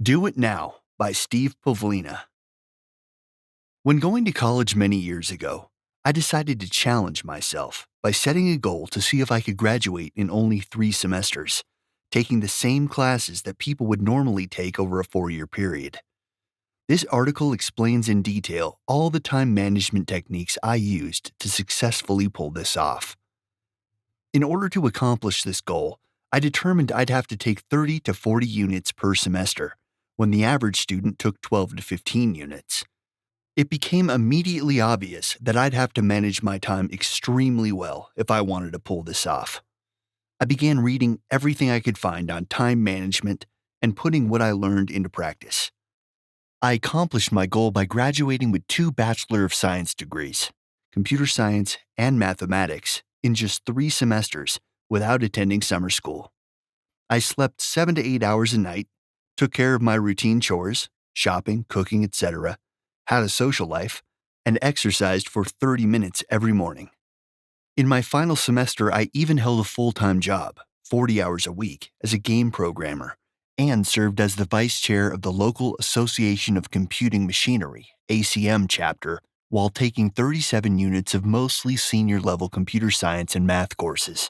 Do It Now by Steve Pavlina. When going to college many years ago, I decided to challenge myself by setting a goal to see if I could graduate in only 3 semesters, taking the same classes that people would normally take over a 4-year period. This article explains in detail all the time management techniques I used to successfully pull this off. In order to accomplish this goal, I determined I'd have to take 30 to 40 units per semester, when the average student took 12 to 15 units. It became immediately obvious that I'd have to manage my time extremely well if I wanted to pull this off. I began reading everything I could find on time management and putting what I learned into practice. I accomplished my goal by graduating with 2 Bachelor of Science degrees, computer science and mathematics, in just 3 semesters without attending summer school. I slept 7 to 8 hours a night, took care of my routine chores, shopping, cooking, etc., had a social life, and exercised for 30 minutes every morning. In my final semester, I even held a full-time job, 40 hours a week, as a game programmer, and served as the vice chair of the local Association of Computing Machinery, ACM chapter, while taking 37 units of mostly senior-level computer science and math courses.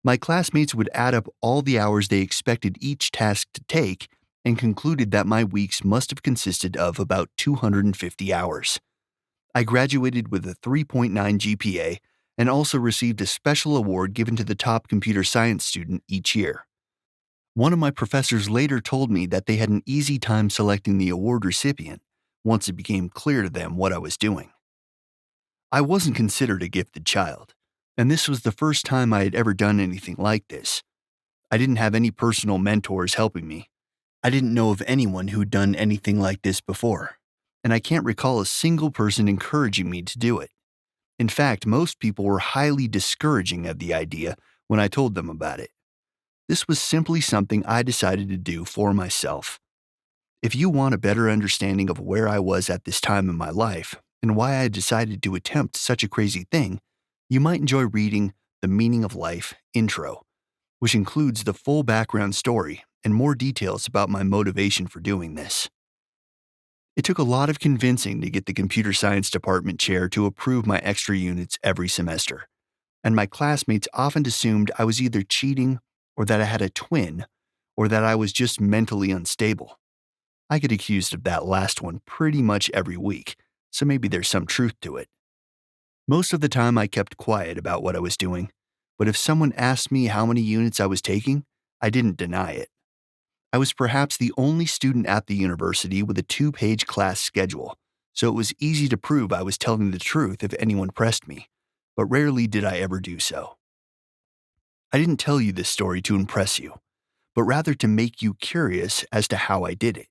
My classmates would add up all the hours they expected each task to take and concluded that my weeks must have consisted of about 250 hours. I graduated with a 3.9 GPA and also received a special award given to the top computer science student each year. One of my professors later told me that they had an easy time selecting the award recipient once it became clear to them what I was doing. I wasn't considered a gifted child, and this was the first time I had ever done anything like this. I didn't have any personal mentors helping me. I didn't know of anyone who'd done anything like this before, and I can't recall a single person encouraging me to do it. In fact, most people were highly discouraging of the idea when I told them about it. This was simply something I decided to do for myself. If you want a better understanding of where I was at this time in my life and why I decided to attempt such a crazy thing, you might enjoy reading The Meaning of Life intro, which includes the full background story and more details about my motivation for doing this. It took a lot of convincing to get the computer science department chair to approve my extra units every semester, and my classmates often assumed I was either cheating or that I had a twin or that I was just mentally unstable. I get accused of that last one pretty much every week, so maybe there's some truth to it. Most of the time I kept quiet about what I was doing, but if someone asked me how many units I was taking, I didn't deny it. I was perhaps the only student at the university with a 2-page class schedule, so it was easy to prove I was telling the truth if anyone pressed me, but rarely did I ever do so. I didn't tell you this story to impress you, but rather to make you curious as to how I did it.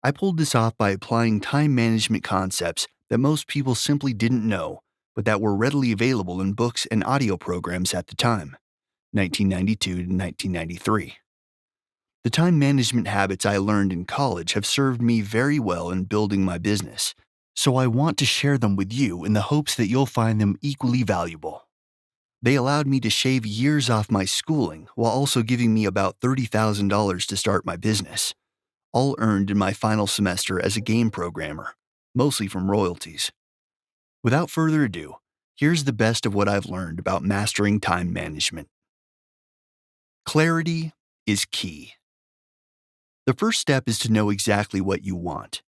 I pulled this off by applying time management concepts that most people simply didn't know, but that were readily available in books and audio programs at the time, 1992 to 1993. The time management habits I learned in college have served me very well in building my business, so I want to share them with you in the hopes that you'll find them equally valuable. They allowed me to shave years off my schooling while also giving me about $30,000 to start my business, all earned in my final semester as a game programmer, mostly from royalties. Without further ado, here's the best of what I've learned about mastering time management. Clarity is key. The first step is to know exactly what you want.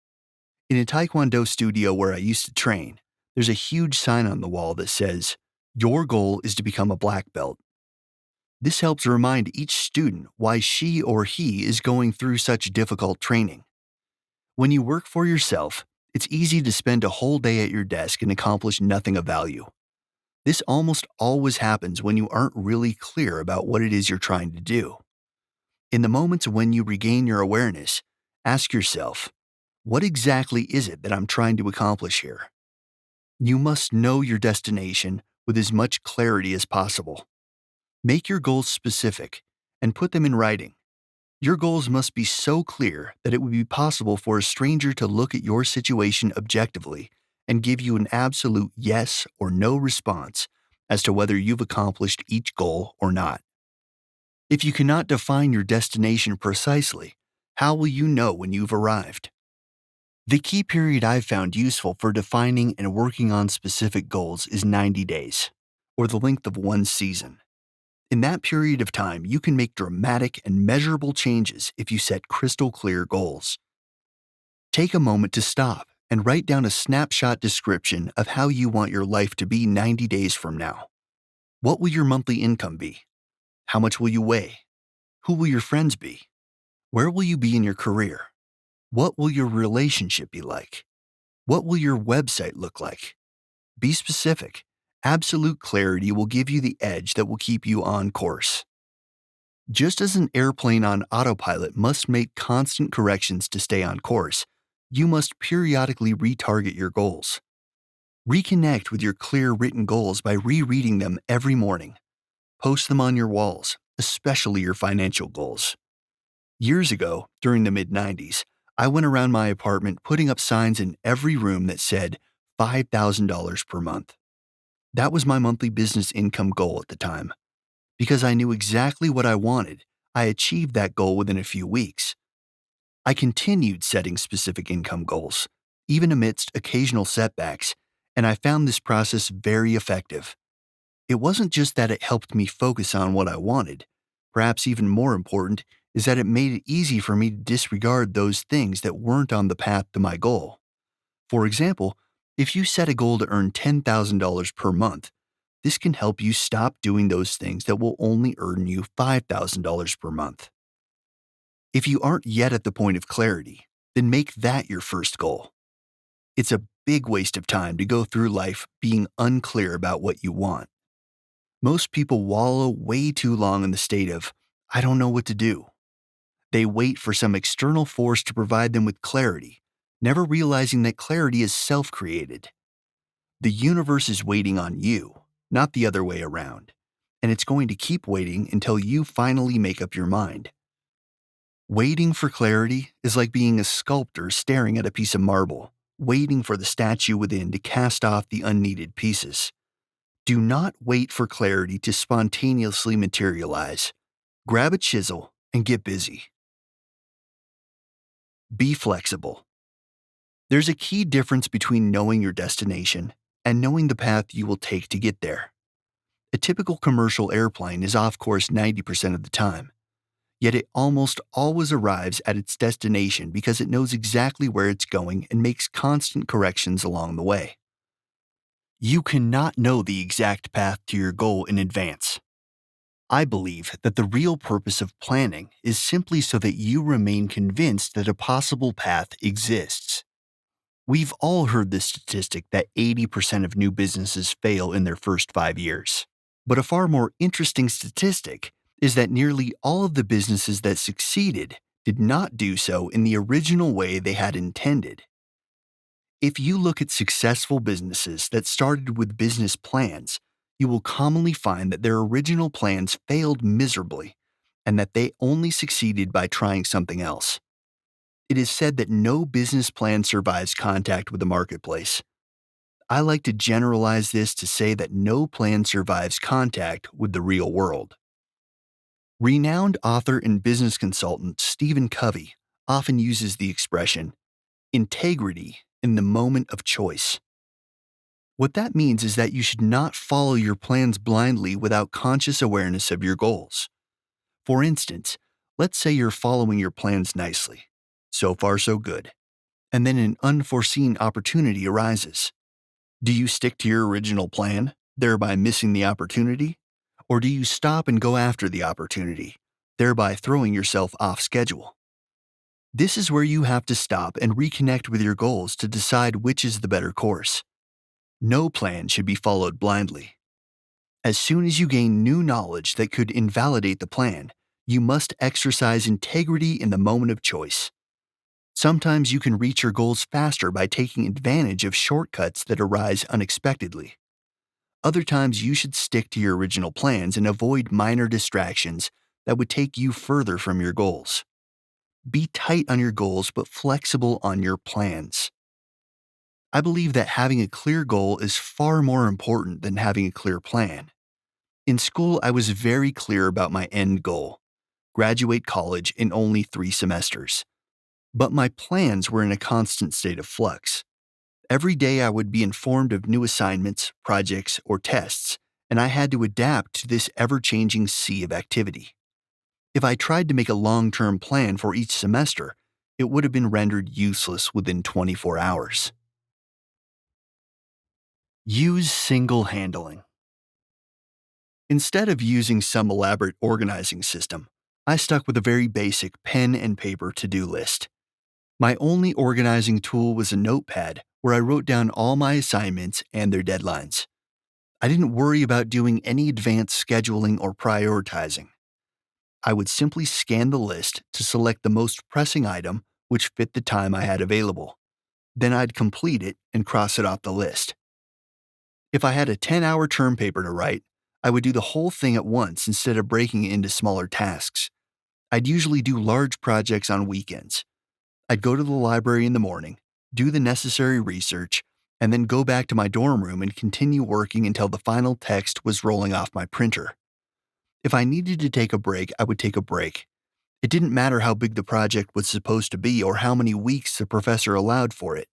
In a Taekwondo studio where I used to train, there's a huge sign on the wall that says, "Your goal is to become a black belt." This helps remind each student why she or he is going through such difficult training. When you work for yourself, it's easy to spend a whole day at your desk and accomplish nothing of value. This almost always happens when you aren't really clear about what it is you're trying to do. In the moments when you regain your awareness, ask yourself, what exactly is it that I'm trying to accomplish here? You must know your destination with as much clarity as possible. Make your goals specific and put them in writing. Your goals must be so clear that it would be possible for a stranger to look at your situation objectively and give you an absolute yes or no response as to whether you've accomplished each goal or not. If you cannot define your destination precisely, How will you know when you've arrived? The key period I've found useful for defining and working on specific goals is 90 days, or the length of one season. In that period of time, you can make dramatic and measurable changes if you set crystal clear goals. Take a moment to stop and write down a snapshot description of how you want your life to be 90 days from now. What will your monthly income be? How much will you weigh? Who will your friends be? Where will you be in your career? What will your relationship be like? What will your website look like? Be specific. Absolute clarity will give you the edge that will keep you on course. Just as an airplane on autopilot must make constant corrections to stay on course, you must periodically retarget your goals. Reconnect with your clear written goals by rereading them every morning. Post them on your walls, especially your financial goals. Years ago, during the mid-90s, I went around my apartment putting up signs in every room that said $5,000 per month. That was my monthly business income goal at the time. Because I knew exactly what I wanted, I achieved that goal within a few weeks. I continued setting specific income goals, even amidst occasional setbacks, and I found this process very effective. It wasn't just that it helped me focus on what I wanted. Perhaps even more important is that it made it easy for me to disregard those things that weren't on the path to my goal. For example, if you set a goal to earn $10,000 per month, this can help you stop doing those things that will only earn you $5,000 per month. If you aren't yet at the point of clarity, then make that your first goal. It's a big waste of time to go through life being unclear about what you want. Most people wallow way too long in the state of, I don't know what to do. They wait for some external force to provide them with clarity, never realizing that clarity is self-created. The universe is waiting on you, not the other way around, and it's going to keep waiting until you finally make up your mind. Waiting for clarity is like being a sculptor staring at a piece of marble, waiting for the statue within to cast off the unneeded pieces. Do not wait for clarity to spontaneously materialize. Grab a chisel and get busy. Be flexible. There's a key difference between knowing your destination and knowing the path you will take to get there. A typical commercial airplane is off course 90% of the time, yet it almost always arrives at its destination because it knows exactly where it's going and makes constant corrections along the way. You cannot know the exact path to your goal in advance. I believe that the real purpose of planning is simply so that you remain convinced that a possible path exists. We've all heard the statistic that 80% of new businesses fail in their first 5 years. But a far more interesting statistic is that nearly all of the businesses that succeeded did not do so in the original way they had intended. If you look at successful businesses that started with business plans, you will commonly find that their original plans failed miserably and that they only succeeded by trying something else. It is said that no business plan survives contact with the marketplace. I like to generalize this to say that no plan survives contact with the real world. Renowned author and business consultant Stephen Covey often uses the expression, integrity in the moment of choice. What that means is that you should not follow your plans blindly without conscious awareness of your goals. For instance, let's say you're following your plans nicely. So far, so good. And then an unforeseen opportunity arises. Do you stick to your original plan, thereby missing the opportunity? Or do you stop and go after the opportunity, thereby throwing yourself off schedule? This is where you have to stop and reconnect with your goals to decide which is the better course. No plan should be followed blindly. As soon as you gain new knowledge that could invalidate the plan, you must exercise integrity in the moment of choice. Sometimes you can reach your goals faster by taking advantage of shortcuts that arise unexpectedly. Other times you should stick to your original plans and avoid minor distractions that would take you further from your goals. Be tight on your goals but flexible on your plans. I believe that having a clear goal is far more important than having a clear plan. In school, I was very clear about my end goal. graduate college in only 3 semesters. But my plans were in a constant state of flux. Every day I would be informed of new assignments, projects, or tests, and I had to adapt to this ever-changing sea of activity. If I tried to make a long-term plan for each semester, it would have been rendered useless within 24 hours. Use single handling. Instead of using some elaborate organizing system, I stuck with a very basic pen and paper to-do list. My only organizing tool was a notepad where I wrote down all my assignments and their deadlines. I didn't worry about doing any advanced scheduling or prioritizing. I would simply scan the list to select the most pressing item which fit the time I had available. Then I'd complete it and cross it off the list. If I had a 10-hour term paper to write, I would do the whole thing at once instead of breaking it into smaller tasks. I'd usually do large projects on weekends. I'd go to the library in the morning, do the necessary research, and then go back to my dorm room and continue working until the final text was rolling off my printer. If I needed to take a break, I would take a break. It didn't matter how big the project was supposed to be or how many weeks the professor allowed for it.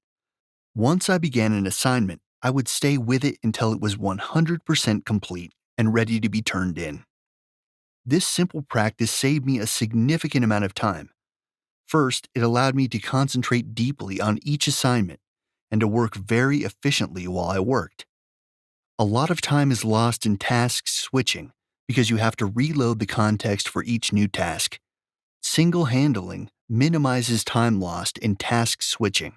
Once I began an assignment, I would stay with it until it was 100% complete and ready to be turned in. This simple practice saved me a significant amount of time. First, it allowed me to concentrate deeply on each assignment and to work very efficiently while I worked. A lot of time is lost in task switching because you have to reload the context for each new task. Single handling minimizes time lost in task switching.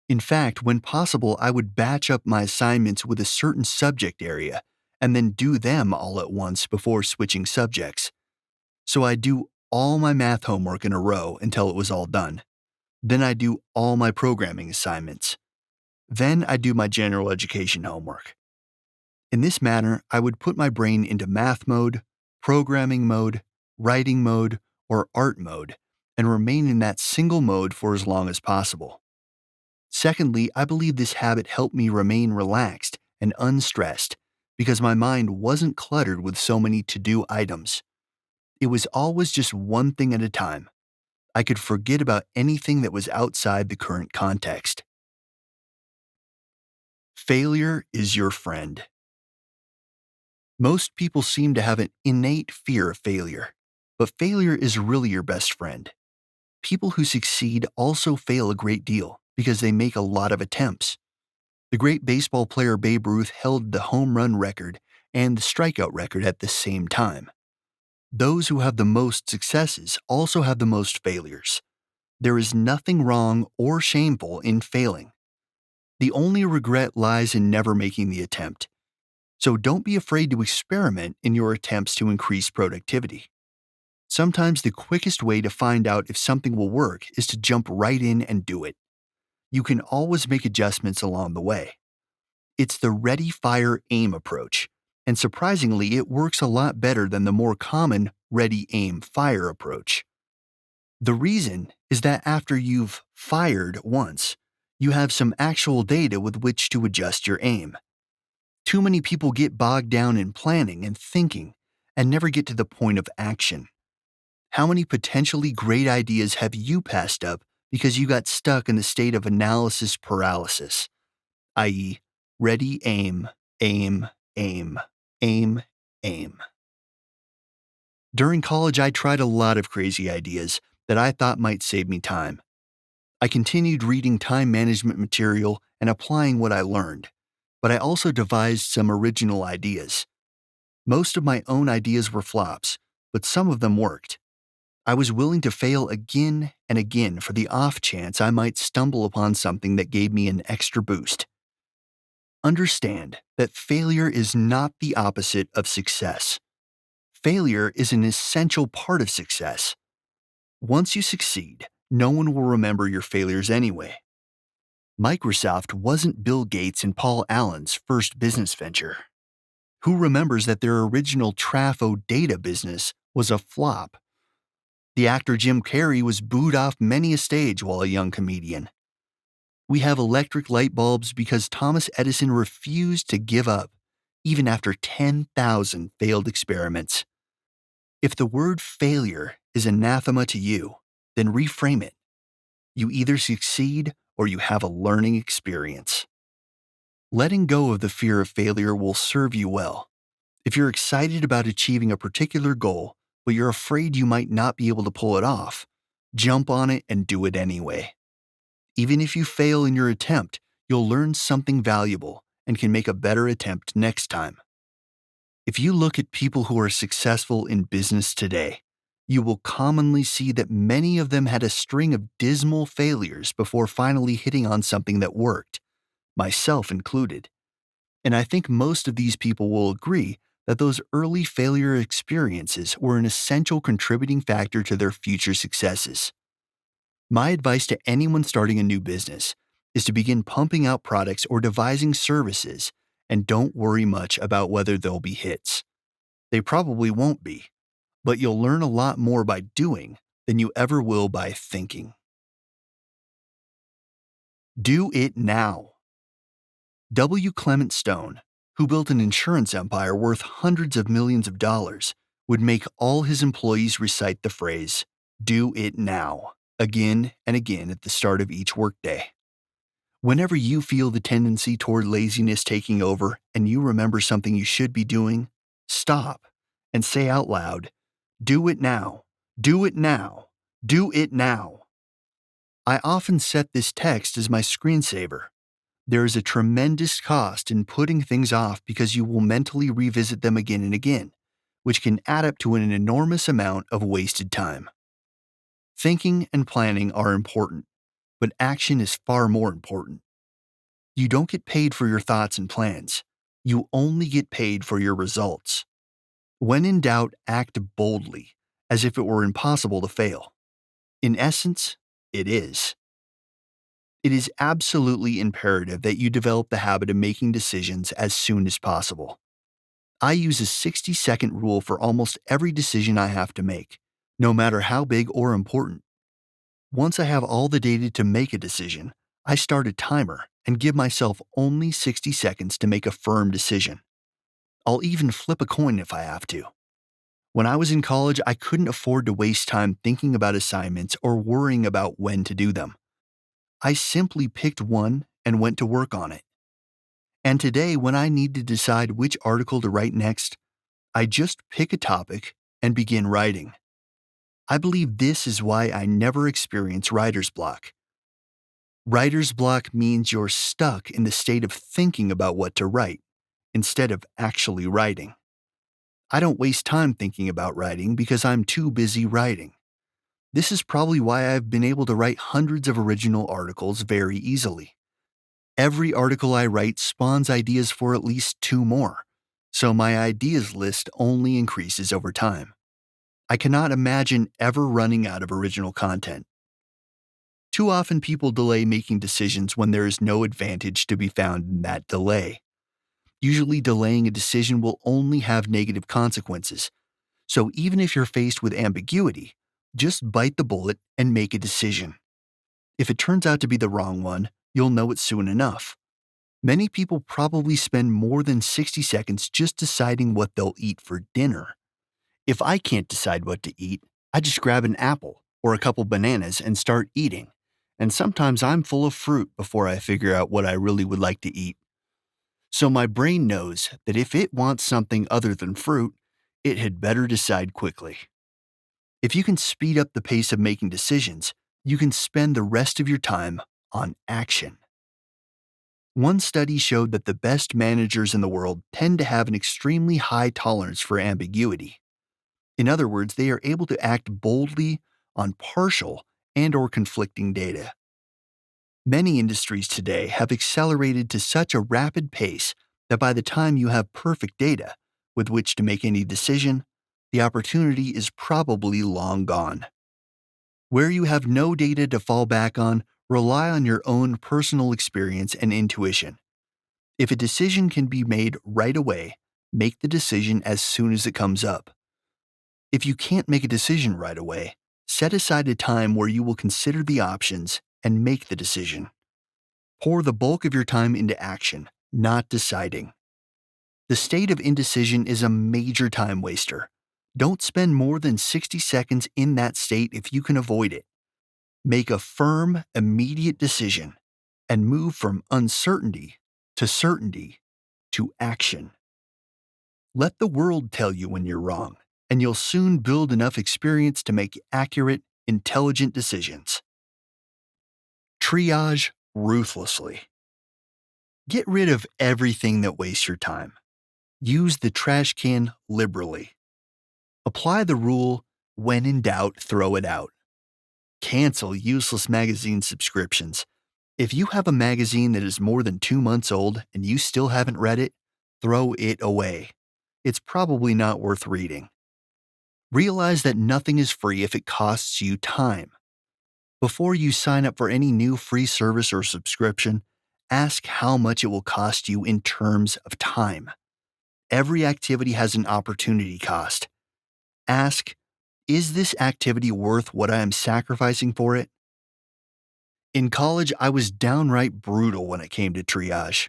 In fact, when possible, I would batch up my assignments with a certain subject area and then do them all at once before switching subjects. So I'd do all my math homework in a row until it was all done. Then I'd do all my programming assignments. Then I'd do my general education homework. In this manner, I would put my brain into math mode, programming mode, writing mode, or art mode, and remain in that single mode for as long as possible. Secondly, I believe this habit helped me remain relaxed and unstressed because my mind wasn't cluttered with so many to-do items. It was always just one thing at a time. I could forget about anything that was outside the current context. Failure is your friend. Most people seem to have an innate fear of failure, but failure is really your best friend. People who succeed also fail a great deal because they make a lot of attempts. The great baseball player Babe Ruth held the home run record and the strikeout record at the same time. Those who have the most successes also have the most failures. There is nothing wrong or shameful in failing. The only regret lies in never making the attempt. So don't be afraid to experiment in your attempts to increase productivity. Sometimes the quickest way to find out if something will work is to jump right in and do it. You can always make adjustments along the way. It's the ready, fire, aim approach, and surprisingly, it works a lot better than the more common ready, aim, fire approach. The reason is that after you've fired once, you have some actual data with which to adjust your aim. Too many people get bogged down in planning and thinking and never get to the point of action. How many potentially great ideas have you passed up because you got stuck in the state of analysis paralysis, i.e., ready, aim, aim, aim, aim, aim? During college, I tried a lot of crazy ideas that I thought might save me time. I continued reading time management material and applying what I learned, but I also devised some original ideas. Most of my own ideas were flops, but some of them worked. I was willing to fail again and again for the off chance I might stumble upon something that gave me an extra boost. Understand that failure is not the opposite of success. Failure is an essential part of success. Once you succeed, no one will remember your failures anyway. Microsoft wasn't Bill Gates and Paul Allen's first business venture. Who remembers that their original Trafo data business was a flop? The actor Jim Carrey was booed off many a stage while a young comedian. We have electric light bulbs because Thomas Edison refused to give up, even after 10,000 failed experiments. If the word failure is anathema to you, then reframe it. You either succeed or you have a learning experience. Letting go of the fear of failure will serve you well. If you're excited about achieving a particular goal, but you're afraid you might not be able to pull it off, jump on it and do it anyway. Even if you fail in your attempt, you'll learn something valuable and can make a better attempt next time. If you look at people who are successful in business today, you will commonly see that many of them had a string of dismal failures before finally hitting on something that worked, myself included. And I think most of these people will agree that those early failure experiences were an essential contributing factor to their future successes. My advice to anyone starting a new business is to begin pumping out products or devising services and don't worry much about whether they'll be hits. They probably won't be, but you'll learn a lot more by doing than you ever will by thinking. Do it now. W. Clement Stone, who built an insurance empire worth hundreds of millions of dollars, would make all his employees recite the phrase, "Do it now," again and again at the start of each workday. Whenever you feel the tendency toward laziness taking over and you remember something you should be doing, stop and say out loud, "Do it now, do it now, do it now." I often set this text as my screensaver. There is a tremendous cost in putting things off because you will mentally revisit them again and again, which can add up to an enormous amount of wasted time. Thinking and planning are important, but action is far more important. You don't get paid for your thoughts and plans. You only get paid for your results. When in doubt, act boldly, as if it were impossible to fail. In essence, it is. It is absolutely imperative that you develop the habit of making decisions as soon as possible. I use a 60-second rule for almost every decision I have to make, no matter how big or important. Once I have all the data to make a decision, I start a timer and give myself only 60 seconds to make a firm decision. I'll even flip a coin if I have to. When I was in college, I couldn't afford to waste time thinking about assignments or worrying about when to do them. I simply picked one and went to work on it. And today, when I need to decide which article to write next, I just pick a topic and begin writing. I believe this is why I never experience writer's block. Writer's block means you're stuck in the state of thinking about what to write, instead of actually writing. I don't waste time thinking about writing because I'm too busy writing. This is probably why I've been able to write hundreds of original articles very easily. Every article I write spawns ideas for at least 2 more, so my ideas list only increases over time. I cannot imagine ever running out of original content. Too often people delay making decisions when there is no advantage to be found in that delay. Usually delaying a decision will only have negative consequences, so even if you're faced with ambiguity, just bite the bullet and make a decision. If it turns out to be the wrong one, you'll know it soon enough. Many people probably spend more than 60 seconds just deciding what they'll eat for dinner. If I can't decide what to eat, I just grab an apple or a couple bananas and start eating. And sometimes I'm full of fruit before I figure out what I really would like to eat. So my brain knows that if it wants something other than fruit, it had better decide quickly. If you can speed up the pace of making decisions, you can spend the rest of your time on action. One study showed that the best managers in the world tend to have an extremely high tolerance for ambiguity. In other words, they are able to act boldly on partial and/or conflicting data. Many industries today have accelerated to such a rapid pace that by the time you have perfect data with which to make any decision, the opportunity is probably long gone. Where you have no data to fall back on, rely on your own personal experience and intuition. If a decision can be made right away, make the decision as soon as it comes up. If you can't make a decision right away, set aside a time where you will consider the options and make the decision. Pour the bulk of your time into action, not deciding. The state of indecision is a major time waster. Don't spend more than 60 seconds in that state if you can avoid it. Make a firm, immediate decision and move from uncertainty to certainty to action. Let the world tell you when you're wrong, and you'll soon build enough experience to make accurate, intelligent decisions. Triage ruthlessly. Get rid of everything that wastes your time. Use the trash can liberally. Apply the rule, when in doubt, throw it out. Cancel useless magazine subscriptions. If you have a magazine that is more than 2 months old and you still haven't read it, throw it away. It's probably not worth reading. Realize that nothing is free if it costs you time. Before you sign up for any new free service or subscription, ask how much it will cost you in terms of time. Every activity has an opportunity cost. Ask, is this activity worth what I am sacrificing for it? In college, I was downright brutal when it came to triage.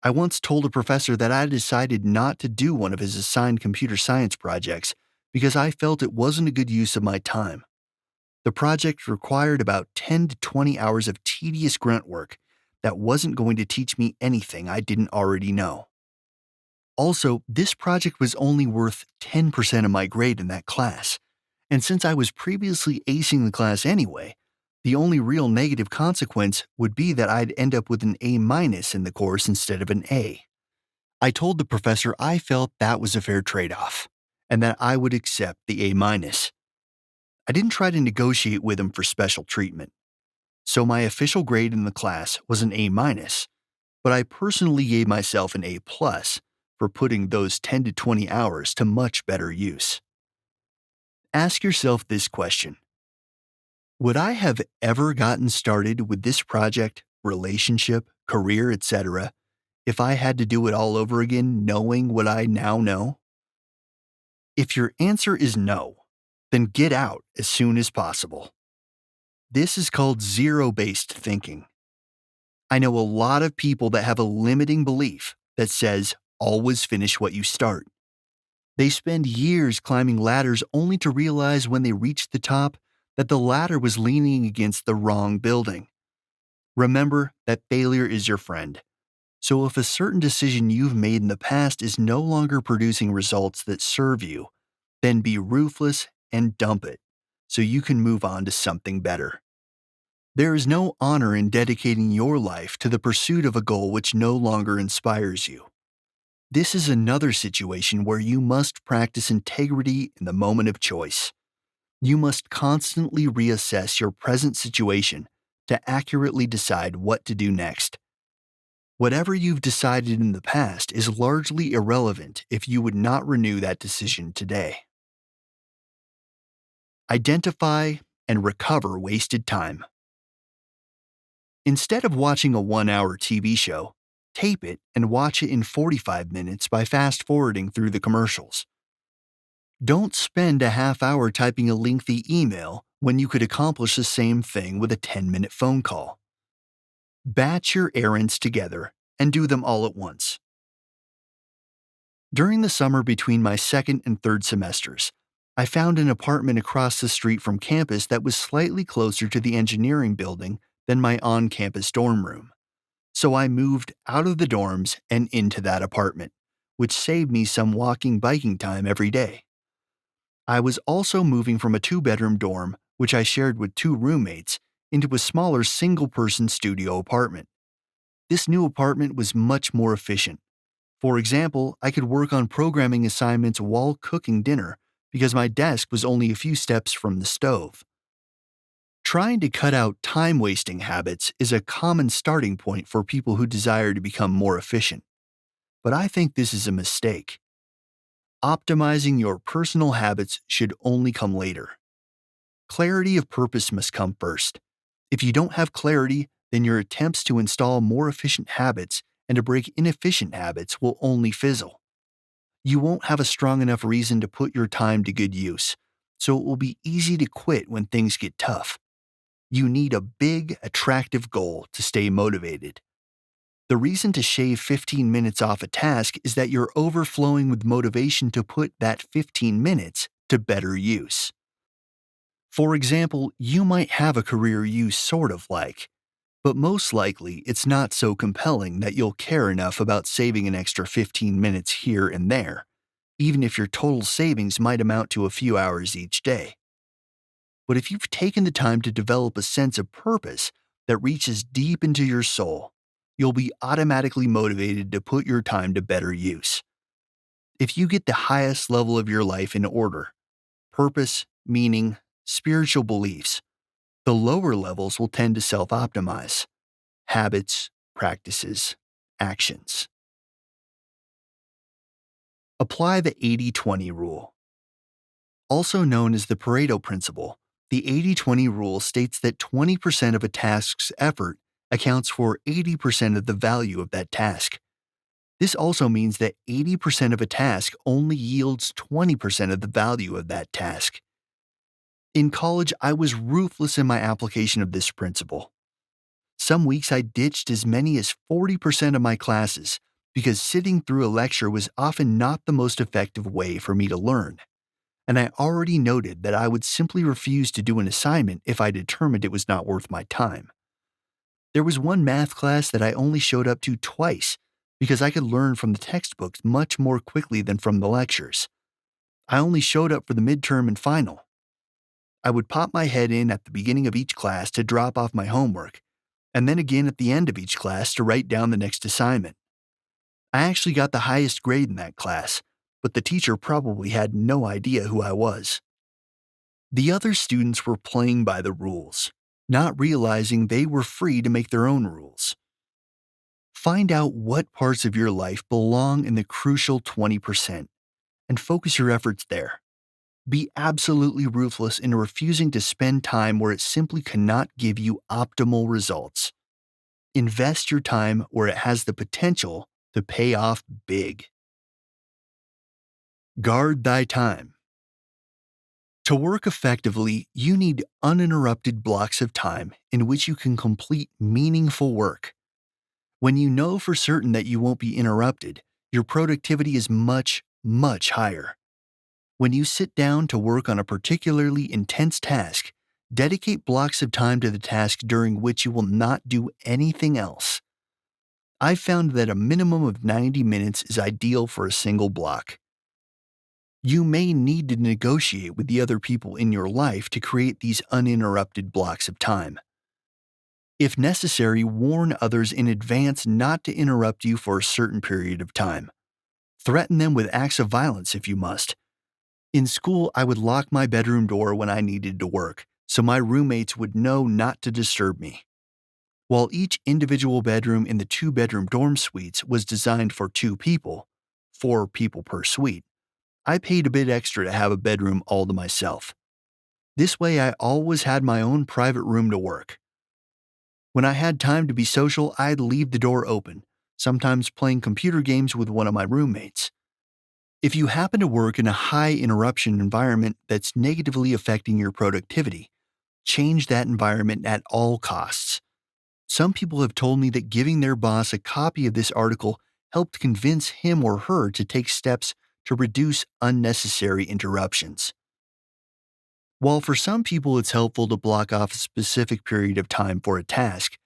I once told a professor that I decided not to do one of his assigned computer science projects because I felt it wasn't a good use of my time. The project required about 10 to 20 hours of tedious grunt work that wasn't going to teach me anything I didn't already know. Also, this project was only worth 10% of my grade in that class, and since I was previously acing the class anyway, the only real negative consequence would be that I'd end up with an A- in the course instead of an A. I told the professor I felt that was a fair trade-off, and that I would accept the A-. I didn't try to negotiate with him for special treatment. So my official grade in the class was an A-, but I personally gave myself an A+ for putting those 10 to 20 hours to much better use. Ask yourself this question. Would I have ever gotten started with this project, relationship, career, etc., if I had to do it all over again knowing what I now know? If your answer is no, then get out as soon as possible. This is called zero-based thinking. I know a lot of people that have a limiting belief that says, always finish what you start. They spend years climbing ladders only to realize when they reach the top that the ladder was leaning against the wrong building. Remember that failure is your friend. So if a certain decision you've made in the past is no longer producing results that serve you, then be ruthless and dump it so you can move on to something better. There is no honor in dedicating your life to the pursuit of a goal which no longer inspires you. This is another situation where you must practice integrity in the moment of choice. You must constantly reassess your present situation to accurately decide what to do next. Whatever you've decided in the past is largely irrelevant if you would not renew that decision today. Identify and recover wasted time. Instead of watching a 1-hour TV show, tape it and watch it in 45 minutes by fast-forwarding through the commercials. Don't spend a half hour typing a lengthy email when you could accomplish the same thing with a 10-minute phone call. Batch your errands together and do them all at once. During the summer between my second and third semesters, I found an apartment across the street from campus that was slightly closer to the engineering building than my on-campus dorm room. So I moved out of the dorms and into that apartment, which saved me some biking time every day. I was also moving from a 2-bedroom dorm, which I shared with 2 roommates, into a smaller single-person studio apartment. This new apartment was much more efficient. For example, I could work on programming assignments while cooking dinner because my desk was only a few steps from the stove. Trying to cut out time-wasting habits is a common starting point for people who desire to become more efficient. But I think this is a mistake. Optimizing your personal habits should only come later. Clarity of purpose must come first. If you don't have clarity, then your attempts to install more efficient habits and to break inefficient habits will only fizzle. You won't have a strong enough reason to put your time to good use, so it will be easy to quit when things get tough. You need a big, attractive goal to stay motivated. The reason to shave 15 minutes off a task is that you're overflowing with motivation to put that 15 minutes to better use. For example, you might have a career you sort of like, but most likely it's not so compelling that you'll care enough about saving an extra 15 minutes here and there, even if your total savings might amount to a few hours each day. But if you've taken the time to develop a sense of purpose that reaches deep into your soul, you'll be automatically motivated to put your time to better use. If you get the highest level of your life in order, purpose, meaning, spiritual beliefs, the lower levels will tend to self-optimize. Habits, practices, actions. Apply the 80-20 rule. Also known as the Pareto principle, the 80-20 rule states that 20% of a task's effort accounts for 80% of the value of that task. This also means that 80% of a task only yields 20% of the value of that task. In college, I was ruthless in my application of this principle. Some weeks I ditched as many as 40% of my classes because sitting through a lecture was often not the most effective way for me to learn. And I already noted that I would simply refuse to do an assignment if I determined it was not worth my time. There was one math class that I only showed up to twice because I could learn from the textbooks much more quickly than from the lectures. I only showed up for the midterm and final. I would pop my head in at the beginning of each class to drop off my homework, and then again at the end of each class to write down the next assignment. I actually got the highest grade in that class, but the teacher probably had no idea who I was. The other students were playing by the rules, not realizing they were free to make their own rules. Find out what parts of your life belong in the crucial 20% and focus your efforts there. Be absolutely ruthless in refusing to spend time where it simply cannot give you optimal results. Invest your time where it has the potential to pay off big. Guard thy time. To work effectively, you need uninterrupted blocks of time in which you can complete meaningful work. When you know for certain that you won't be interrupted, your productivity is much, much higher. When you sit down to work on a particularly intense task, dedicate blocks of time to the task during which you will not do anything else. I've found that a minimum of 90 minutes is ideal for a single block. You may need to negotiate with the other people in your life to create these uninterrupted blocks of time. If necessary, warn others in advance not to interrupt you for a certain period of time. Threaten them with acts of violence if you must. In school, I would lock my bedroom door when I needed to work, so my roommates would know not to disturb me. While each individual bedroom in the two-bedroom dorm suites was designed for 2 people, 4 people per suite, I paid a bit extra to have a bedroom all to myself. This way, I always had my own private room to work. When I had time to be social, I'd leave the door open, sometimes playing computer games with one of my roommates. If you happen to work in a high interruption environment that's negatively affecting your productivity, change that environment at all costs. Some people have told me that giving their boss a copy of this article helped convince him or her to take steps to reduce unnecessary interruptions. While for some people it's helpful to block off a specific period of time for a task,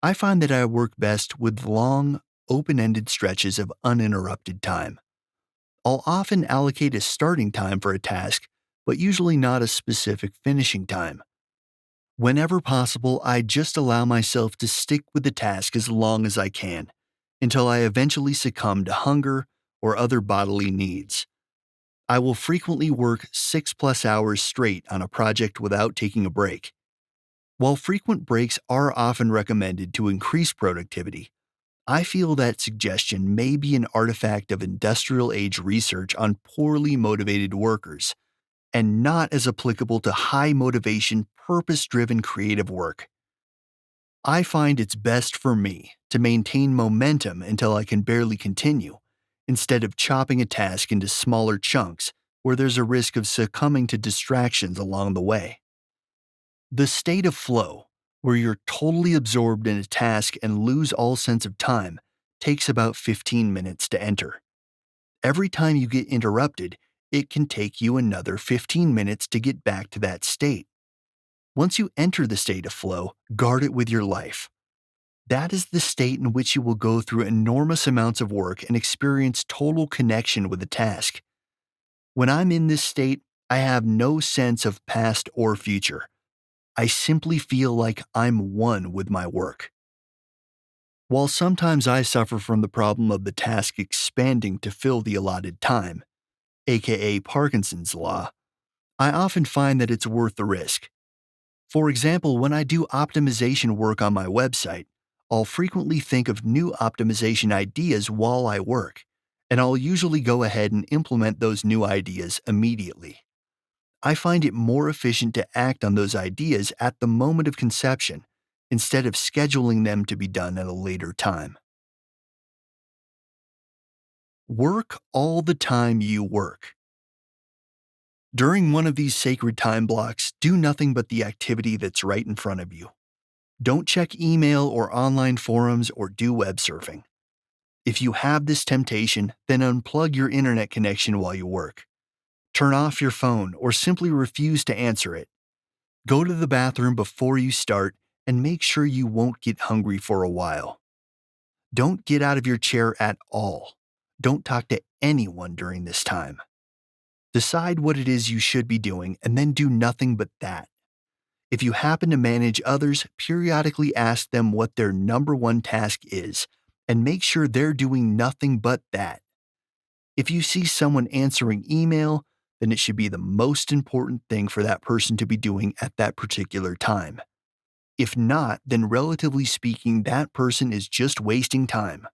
I find that I work best with long, open-ended stretches of uninterrupted time. I'll often allocate a starting time for a task, but usually not a specific finishing time. Whenever possible, I just allow myself to stick with the task as long as I can, until I eventually succumb to hunger or other bodily needs. I will frequently work 6+ hours straight on a project without taking a break. While frequent breaks are often recommended to increase productivity, I feel that suggestion may be an artifact of industrial age research on poorly motivated workers, and not as applicable to high motivation, purpose-driven creative work. I find it's best for me to maintain momentum until I can barely continue, instead of chopping a task into smaller chunks where there's a risk of succumbing to distractions along the way. The state of flow, where you're totally absorbed in a task and lose all sense of time, takes about 15 minutes to enter. Every time you get interrupted, it can take you another 15 minutes to get back to that state. Once you enter the state of flow, guard it with your life. That is the state in which you will go through enormous amounts of work and experience total connection with the task. When I'm in this state, I have no sense of past or future. I simply feel like I'm one with my work. While sometimes I suffer from the problem of the task expanding to fill the allotted time, aka Parkinson's Law, I often find that it's worth the risk. For example, when I do optimization work on my website, I'll frequently think of new optimization ideas while I work, and I'll usually go ahead and implement those new ideas immediately. I find it more efficient to act on those ideas at the moment of conception instead of scheduling them to be done at a later time. Work all the time you work. During one of these sacred time blocks, do nothing but the activity that's right in front of you. Don't check email or online forums or do web surfing. If you have this temptation, then unplug your internet connection while you work. Turn off your phone or simply refuse to answer it. Go to the bathroom before you start and make sure you won't get hungry for a while. Don't get out of your chair at all. Don't talk to anyone during this time. Decide what it is you should be doing and then do nothing but that. If you happen to manage others, periodically ask them what their number one task is and make sure they're doing nothing but that. If you see someone answering email, then it should be the most important thing for that person to be doing at that particular time. If not, then relatively speaking, that person is just wasting time.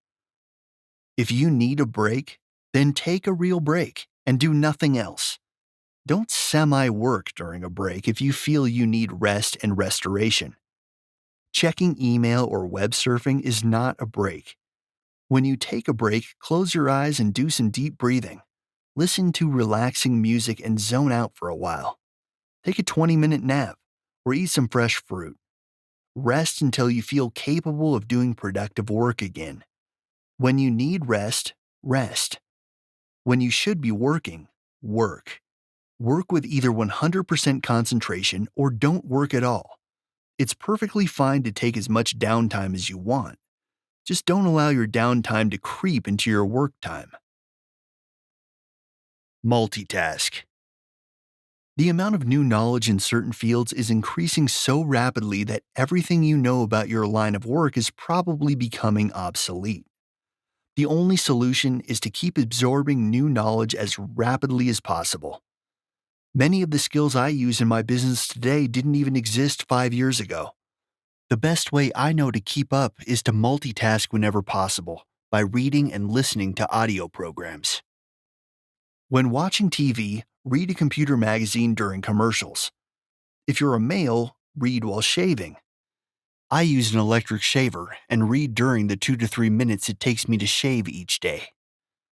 If you need a break, then take a real break and do nothing else. Don't semi-work during a break if you feel you need rest and restoration. Checking email or web surfing is not a break. When you take a break, close your eyes and do some deep breathing. Listen to relaxing music and zone out for a while. Take a 20-minute nap or eat some fresh fruit. Rest until you feel capable of doing productive work again. When you need rest, rest. When you should be working, work. Work with either 100% concentration or don't work at all. It's perfectly fine to take as much downtime as you want. Just don't allow your downtime to creep into your work time. Multitask. The amount of new knowledge in certain fields is increasing so rapidly that everything you know about your line of work is probably becoming obsolete. The only solution is to keep absorbing new knowledge as rapidly as possible. Many of the skills I use in my business today didn't even exist 5 years ago. The best way I know to keep up is to multitask whenever possible by reading and listening to audio programs. When watching TV, read a computer magazine during commercials. If you're a male, read while shaving. I use an electric shaver and read during the 2 to 3 minutes it takes me to shave each day.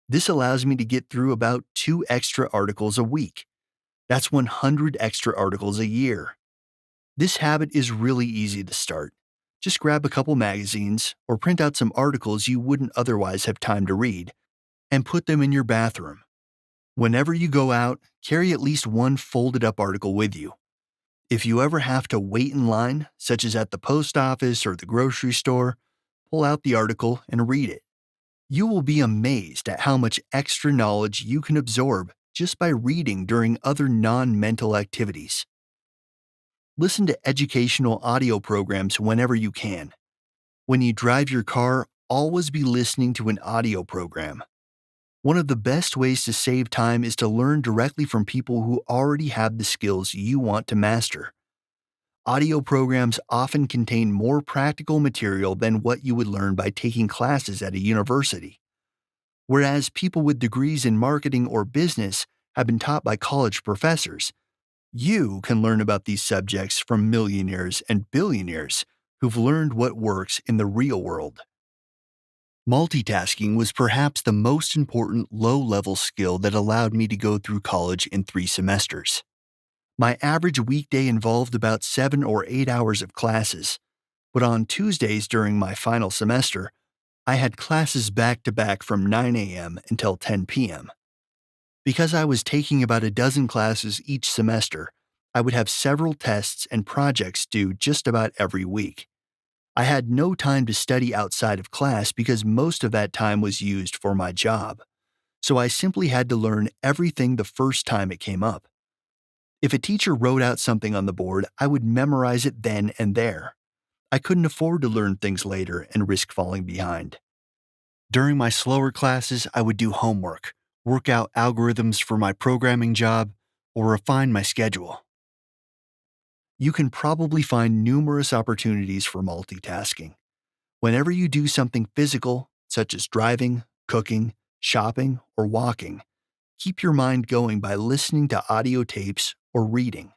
This allows me to get through about 2 extra articles a week. That's 100 extra articles a year. This habit is really easy to start. Just grab a couple magazines or print out some articles you wouldn't otherwise have time to read and put them in your bathroom. Whenever you go out, carry at least one folded up article with you. If you ever have to wait in line, such as at the post office or the grocery store, pull out the article and read it. You will be amazed at how much extra knowledge you can absorb just by reading during other non-mental activities. Listen to educational audio programs whenever you can. When you drive your car, always be listening to an audio program. One of the best ways to save time is to learn directly from people who already have the skills you want to master. Audio programs often contain more practical material than what you would learn by taking classes at a university. Whereas people with degrees in marketing or business have been taught by college professors, you can learn about these subjects from millionaires and billionaires who've learned what works in the real world. Multitasking was perhaps the most important low-level skill that allowed me to go through college in 3 semesters. My average weekday involved about 7 or 8 hours of classes, but on Tuesdays during my final semester, I had classes back to back from 9 a.m. until 10 p.m. Because I was taking about a dozen classes each semester, I would have several tests and projects due just about every week. I had no time to study outside of class because most of that time was used for my job, so I simply had to learn everything the first time it came up. If a teacher wrote out something on the board, I would memorize it then and there. I couldn't afford to learn things later and risk falling behind. During my slower classes, I would do homework, work out algorithms for my programming job, or refine my schedule. You can probably find numerous opportunities for multitasking. Whenever you do something physical, such as driving, cooking, shopping, or walking, keep your mind going by listening to audio tapes or reading.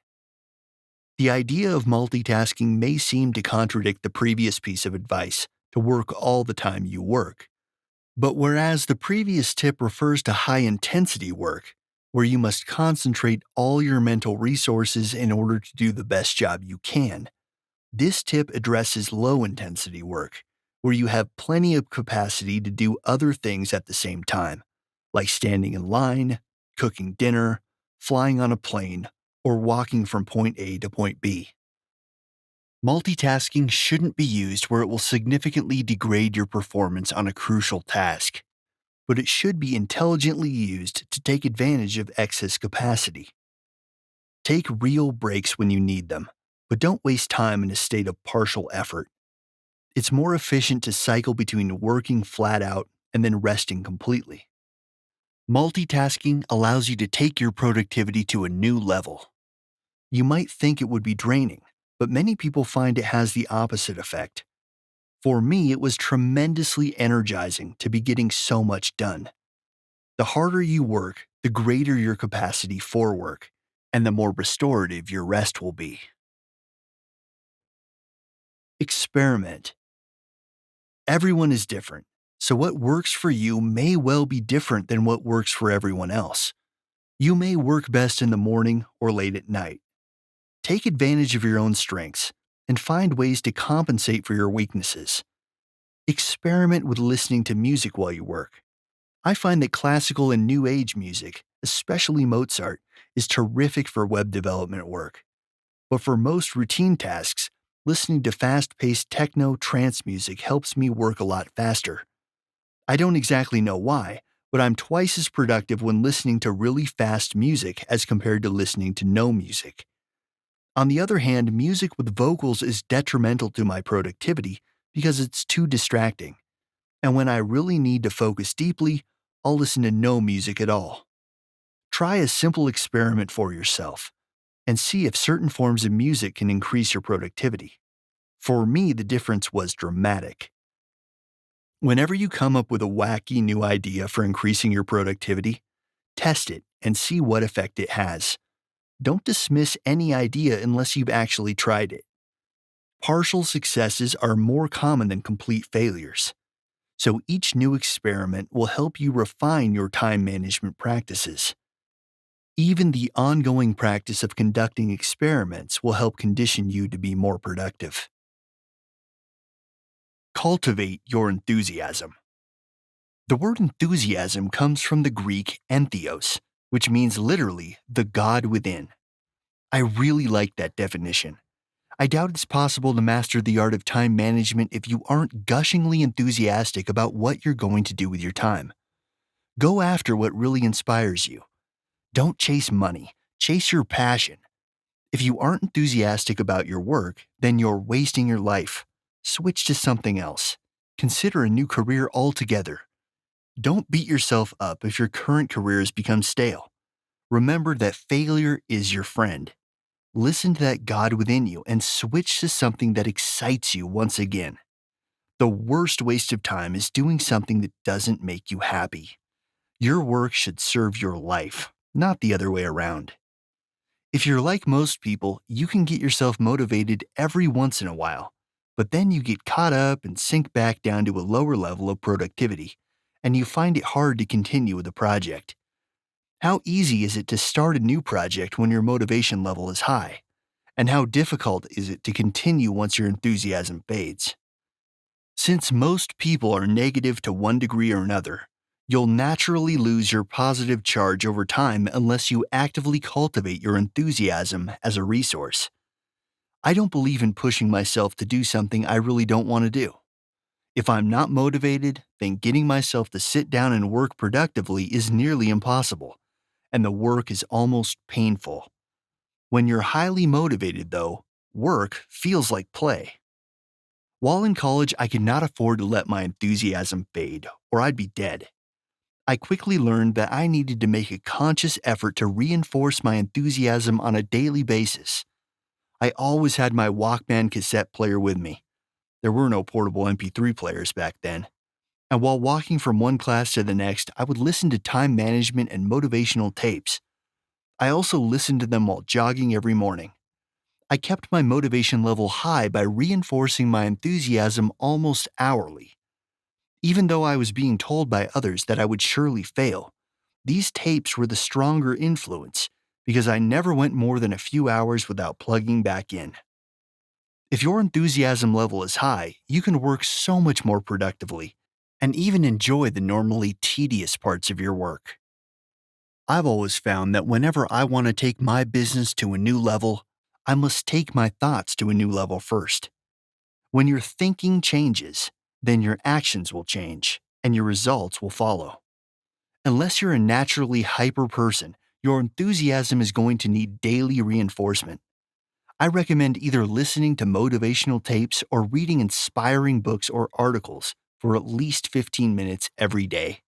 The idea of multitasking may seem to contradict the previous piece of advice to work all the time you work. But whereas the previous tip refers to high-intensity work, where you must concentrate all your mental resources in order to do the best job you can, this tip addresses low-intensity work, where you have plenty of capacity to do other things at the same time, like standing in line, cooking dinner, flying on a plane, or walking from point A to point B. Multitasking shouldn't be used where it will significantly degrade your performance on a crucial task, but it should be intelligently used to take advantage of excess capacity. Take real breaks when you need them, but don't waste time in a state of partial effort. It's more efficient to cycle between working flat out and then resting completely. Multitasking allows you to take your productivity to a new level. You might think it would be draining, but many people find it has the opposite effect. For me, it was tremendously energizing to be getting so much done. The harder you work, the greater your capacity for work, and the more restorative your rest will be. Experiment. Everyone is different, so what works for you may well be different than what works for everyone else. You may work best in the morning or late at night. Take advantage of your own strengths and find ways to compensate for your weaknesses. Experiment with listening to music while you work. I find that classical and new age music, especially Mozart, is terrific for web development work. But for most routine tasks, listening to fast-paced techno trance music helps me work a lot faster. I don't exactly know why, but I'm twice as productive when listening to really fast music as compared to listening to no music. On the other hand, music with vocals is detrimental to my productivity because it's too distracting. And when I really need to focus deeply, I'll listen to no music at all. Try a simple experiment for yourself and see if certain forms of music can increase your productivity. For me, the difference was dramatic. Whenever you come up with a wacky new idea for increasing your productivity, test it and see what effect it has. Don't dismiss any idea unless you've actually tried it. Partial successes are more common than complete failures, so each new experiment will help you refine your time management practices. Even the ongoing practice of conducting experiments will help condition you to be more productive. Cultivate your enthusiasm. The word enthusiasm comes from the Greek entheos, which means literally the God within. I really like that definition. I doubt it's possible to master the art of time management if you aren't gushingly enthusiastic about what you're going to do with your time. Go after what really inspires you. Don't chase money, chase your passion. If you aren't enthusiastic about your work, then you're wasting your life. Switch to something else. Consider a new career altogether. Don't beat yourself up if your current career has become stale. Remember that failure is your friend. Listen to that God within you and switch to something that excites you once again. The worst waste of time is doing something that doesn't make you happy. Your work should serve your life, not the other way around. If you're like most people, you can get yourself motivated every once in a while, but then you get caught up and sink back down to a lower level of productivity, and you find it hard to continue with the project. How easy is it to start a new project when your motivation level is high? And how difficult is it to continue once your enthusiasm fades? Since most people are negative to one degree or another, you'll naturally lose your positive charge over time unless you actively cultivate your enthusiasm as a resource. I don't believe in pushing myself to do something I really don't want to do. If I'm not motivated, then getting myself to sit down and work productively is nearly impossible, and the work is almost painful. When you're highly motivated, though, work feels like play. While in college, I could not afford to let my enthusiasm fade, or I'd be dead. I quickly learned that I needed to make a conscious effort to reinforce my enthusiasm on a daily basis. I always had my Walkman cassette player with me. There were no portable MP3 players back then. And while walking from one class to the next, I would listen to time management and motivational tapes. I also listened to them while jogging every morning. I kept my motivation level high by reinforcing my enthusiasm almost hourly. Even though I was being told by others that I would surely fail, these tapes were the stronger influence because I never went more than a few hours without plugging back in. If your enthusiasm level is high, you can work so much more productively and even enjoy the normally tedious parts of your work. I've always found that whenever I want to take my business to a new level, I must take my thoughts to a new level first. When your thinking changes, then your actions will change and your results will follow. Unless you're a naturally hyper person, your enthusiasm is going to need daily reinforcement. I recommend either listening to motivational tapes or reading inspiring books or articles for at least 15 minutes every day.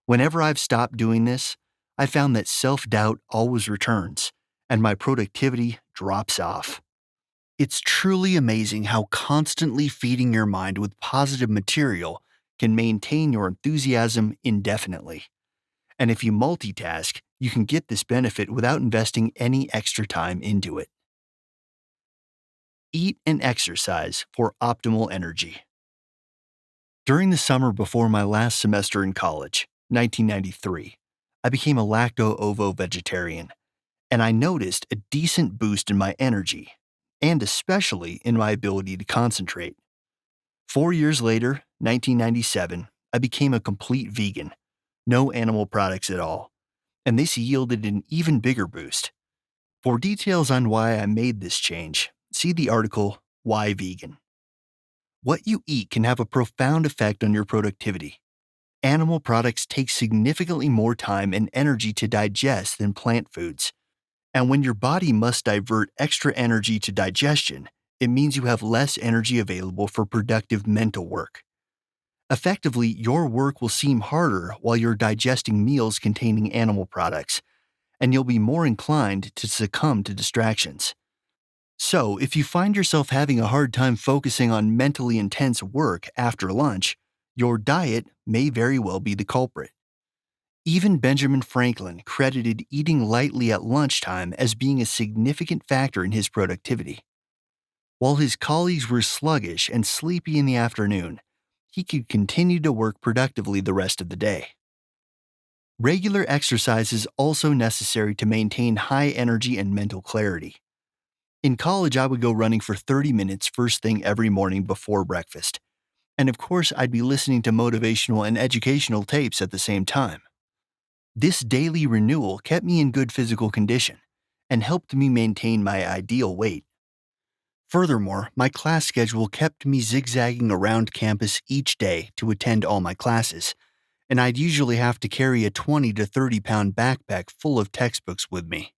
Whenever I've stopped doing this, I found that self-doubt always returns and my productivity drops off. It's truly amazing how constantly feeding your mind with positive material can maintain your enthusiasm indefinitely. And if you multitask, you can get this benefit without investing any extra time into it. Eat and exercise for optimal energy. During the summer before my last semester in college, 1993, I became a lacto-ovo vegetarian, and I noticed a decent boost in my energy, and especially in my ability to concentrate. 4 years later, 1997, I became a complete vegan, no animal products at all, and this yielded an even bigger boost. For details on why I made this change, see the article, Why Vegan? What you eat can have a profound effect on your productivity. Animal products take significantly more time and energy to digest than plant foods. And when your body must divert extra energy to digestion, it means you have less energy available for productive mental work. Effectively, your work will seem harder while you're digesting meals containing animal products, and you'll be more inclined to succumb to distractions. So, if you find yourself having a hard time focusing on mentally intense work after lunch, your diet may very well be the culprit. Even Benjamin Franklin credited eating lightly at lunchtime as being a significant factor in his productivity. While his colleagues were sluggish and sleepy in the afternoon, he could continue to work productively the rest of the day. Regular exercise is also necessary to maintain high energy and mental clarity. In college, I would go running for 30 minutes first thing every morning before breakfast. And of course, I'd be listening to motivational and educational tapes at the same time. This daily renewal kept me in good physical condition and helped me maintain my ideal weight. Furthermore, my class schedule kept me zigzagging around campus each day to attend all my classes, and I'd usually have to carry a 20 to 30 pound backpack full of textbooks with me.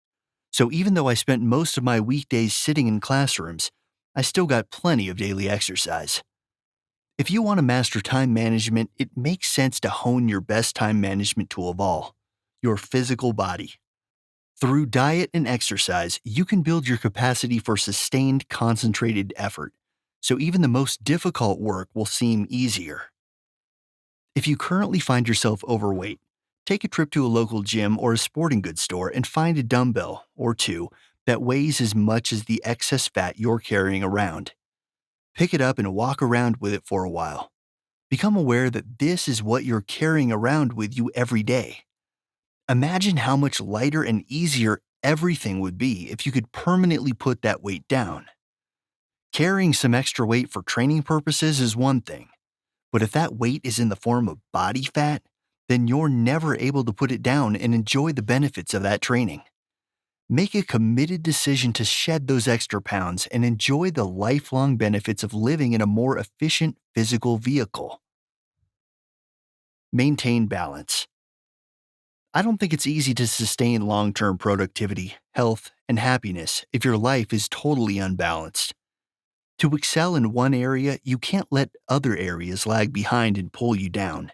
So even though I spent most of my weekdays sitting in classrooms, I still got plenty of daily exercise. If you want to master time management, it makes sense to hone your best time management tool of all, your physical body. Through diet and exercise, you can build your capacity for sustained, concentrated effort, so even the most difficult work will seem easier. If you currently find yourself overweight, take a trip to a local gym or a sporting goods store and find a dumbbell or two that weighs as much as the excess fat you're carrying around. Pick it up and walk around with it for a while. Become aware that this is what you're carrying around with you every day. Imagine how much lighter and easier everything would be if you could permanently put that weight down. Carrying some extra weight for training purposes is one thing, but if that weight is in the form of body fat, then you're never able to put it down and enjoy the benefits of that training. Make a committed decision to shed those extra pounds and enjoy the lifelong benefits of living in a more efficient physical vehicle. Maintain balance. I don't think it's easy to sustain long-term productivity, health, and happiness if your life is totally unbalanced. To excel in one area, you can't let other areas lag behind and pull you down.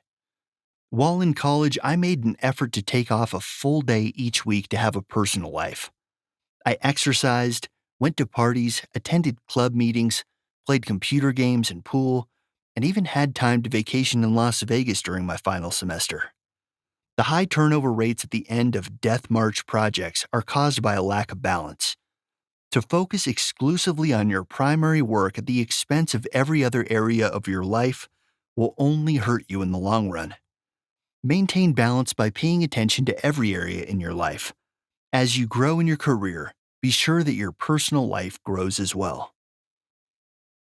While in college, I made an effort to take off a full day each week to have a personal life. I exercised, went to parties, attended club meetings, played computer games and pool, and even had time to vacation in Las Vegas during my final semester. The high turnover rates at the end of Death March projects are caused by a lack of balance. To focus exclusively on your primary work at the expense of every other area of your life will only hurt you in the long run. Maintain balance by paying attention to every area in your life. As you grow in your career, be sure that your personal life grows as well.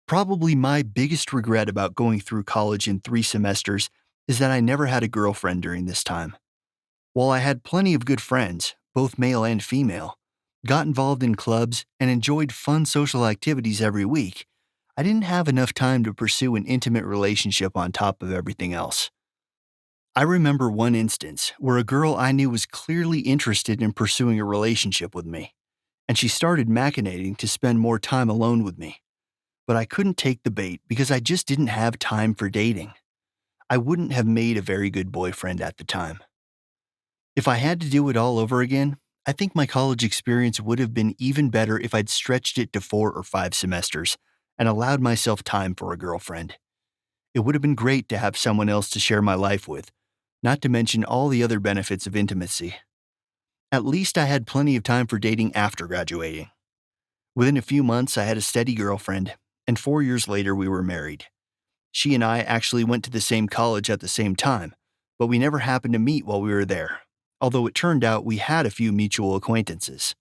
Probably my biggest regret about going through college in 3 semesters is that I never had a girlfriend during this time. While I had plenty of good friends, both male and female, got involved in clubs, and enjoyed fun social activities every week, I didn't have enough time to pursue an intimate relationship on top of everything else. I remember one instance where a girl I knew was clearly interested in pursuing a relationship with me, and she started machinating to spend more time alone with me. But I couldn't take the bait because I just didn't have time for dating. I wouldn't have made a very good boyfriend at the time. If I had to do it all over again, I think my college experience would have been even better if I'd stretched it to 4 or 5 semesters and allowed myself time for a girlfriend. It would have been great to have someone else to share my life with, not to mention all the other benefits of intimacy. At least I had plenty of time for dating after graduating. Within a few months, I had a steady girlfriend, and 4 years later, we were married. She and I actually went to the same college at the same time, but we never happened to meet while we were there, although it turned out we had a few mutual acquaintances.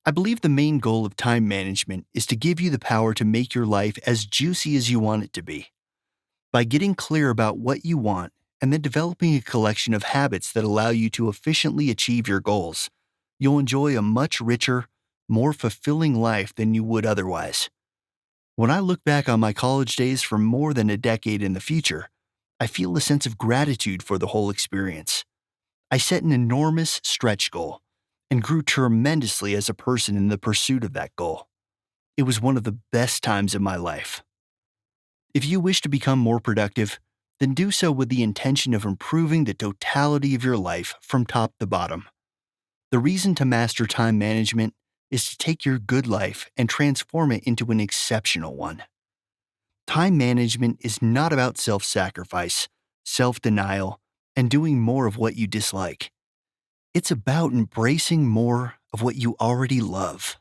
I believe the main goal of time management is to give you the power to make your life as juicy as you want it to be. By getting clear about what you want and then developing a collection of habits that allow you to efficiently achieve your goals, you'll enjoy a much richer, more fulfilling life than you would otherwise. When I look back on my college days for more than a decade in the future, I feel a sense of gratitude for the whole experience. I set an enormous stretch goal and grew tremendously as a person in the pursuit of that goal. It was one of the best times of my life. If you wish to become more productive, then do so with the intention of improving the totality of your life from top to bottom. The reason to master time management is to take your good life and transform it into an exceptional one. Time management is not about self-sacrifice, self-denial, and doing more of what you dislike. It's about embracing more of what you already love.